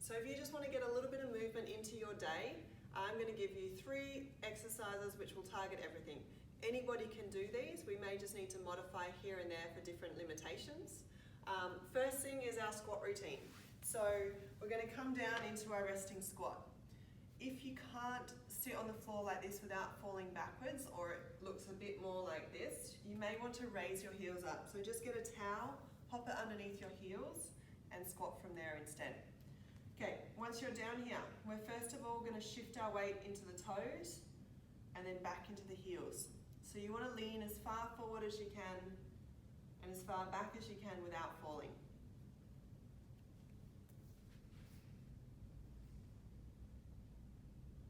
So if you just want to get a little bit of movement into your day, I'm going to give you 3 exercises which will target everything. Anybody can do these. We may just need to modify here and there for different limitations. First thing is our squat routine. So we're going to come down into our resting squat. If you can't sit on the floor like this without falling backwards, or it looks a bit more like this, you may want to raise your heels up. So just get a towel, hop it underneath your heels, and squat from there instead. Okay, once you're down here, we're first of all going to shift our weight into the toes and then back into the heels. So you want to lean as far forward as you can and as far back as you can without falling.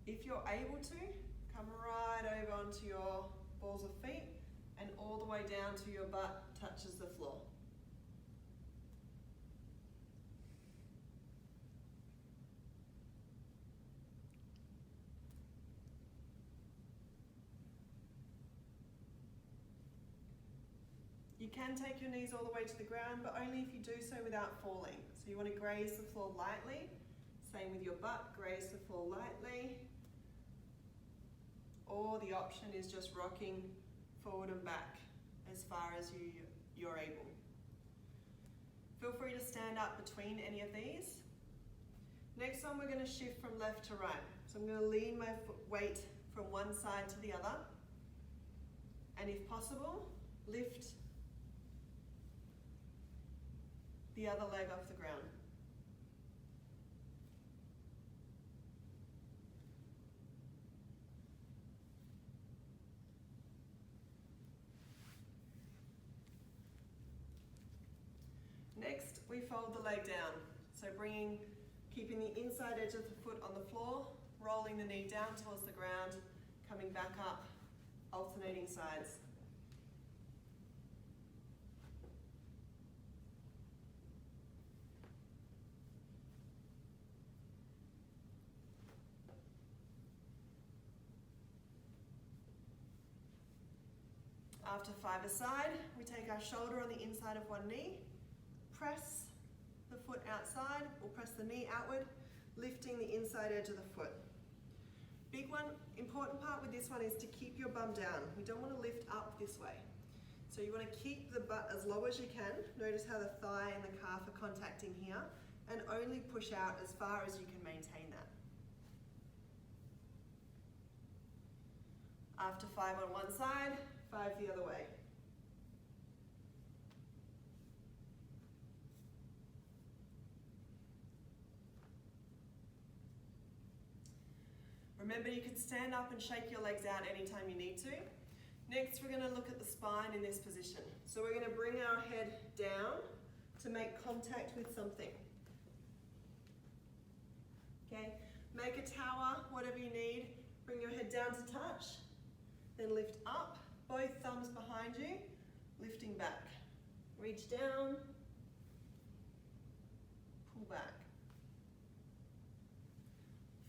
If you're able to, come right over onto your balls of feet and all the way down to your butt touches the floor. You can take your knees all the way to the ground, but only if you do so without falling. So you want to graze the floor lightly. Same with your butt, graze the floor lightly. Or the option is just rocking forward and back as far as you're able. Feel free to stand up between any of these. Next one, we're going to shift from left to right. So I'm going to lean my weight from one side to the other. And if possible, lift the other leg off the ground. Next, we fold the leg down. So keeping the inside edge of the foot on the floor, rolling the knee down towards the ground, coming back up, alternating sides. After 5 aside, we take our shoulder on the inside of one knee, press the foot outside, or press the knee outward, lifting the inside edge of the foot. Big one, important part with this one is to keep your bum down. We don't want to lift up this way. So you want to keep the butt as low as you can. Notice how the thigh and the calf are contacting here, and only push out as far as you can maintain that. After 5 on one side, 5 the other way. Remember, you can stand up and shake your legs out anytime you need to. Next, we're going to look at the spine in this position. So we're going to bring our head down to make contact with something. Okay, make a tower, whatever you need. Bring your head down to touch. Then lift up, both thumbs behind you, lifting back. Reach down, pull back.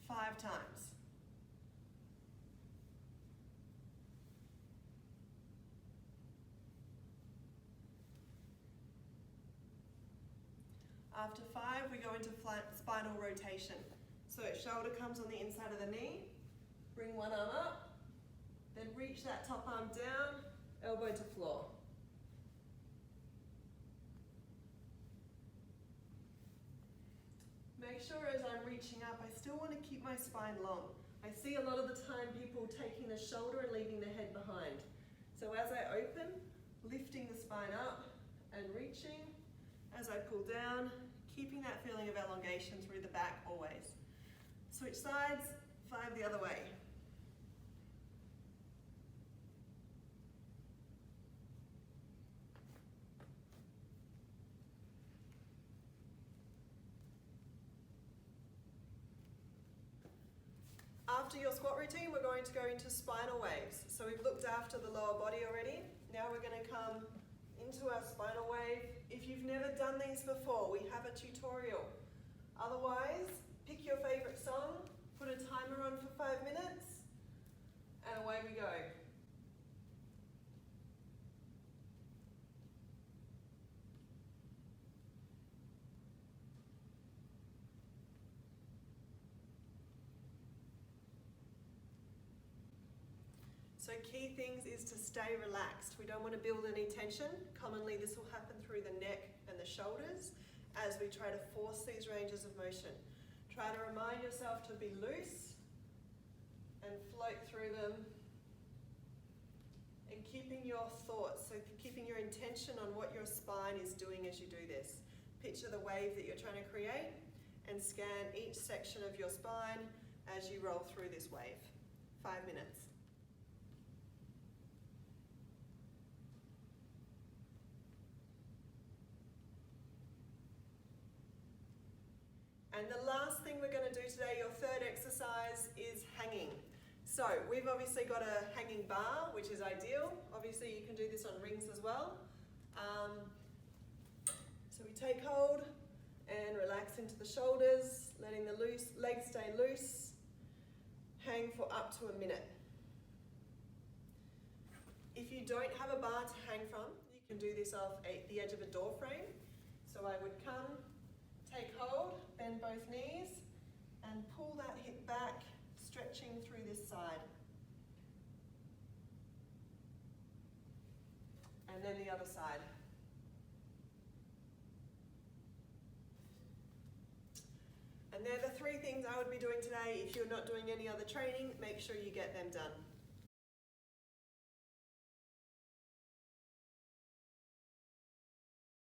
5 times. After 5, we go into spinal rotation. So shoulder comes on the inside of the knee, bring one arm up, then reach that top arm down, elbow to floor. Make sure as I'm reaching up, I still want to keep my spine long. I see a lot of the time people taking the shoulder and leaving the head behind. So as I open, lifting the spine up and reaching. As I pull down, keeping that feeling of elongation through the back always. Switch sides, 5 the other way. After your squat routine, we're going to go into spinal waves. So we've looked after the lower body already. Now we're going to come into our spinal wave. If you've never done these before, we have a tutorial. Otherwise, pick your favorite song, put a timer on for 5 minutes, and away we go. So key things is to stay relaxed. We don't want to build any tension. Commonly this will happen through the neck and the shoulders as we try to force these ranges of motion. Try to remind yourself to be loose and float through them. And keeping your thoughts, so keeping your intention on what your spine is doing as you do this. Picture the wave that you're trying to create and scan each section of your spine as you roll through this wave. 5 minutes. And the last thing we're going to do today, your third exercise, is hanging. So we've obviously got a hanging bar, which is ideal. Obviously you can do this on rings as well. So we take hold and relax into the shoulders, letting the legs stay loose. Hang for up to a minute. If you don't have a bar to hang from, you can do this off the edge of a door frame. So I would come, take hold, bend both knees, and pull that hip back, stretching through this side. And then the other side. And they're the 3 things I would be doing today. If you're not doing any other training, make sure you get them done.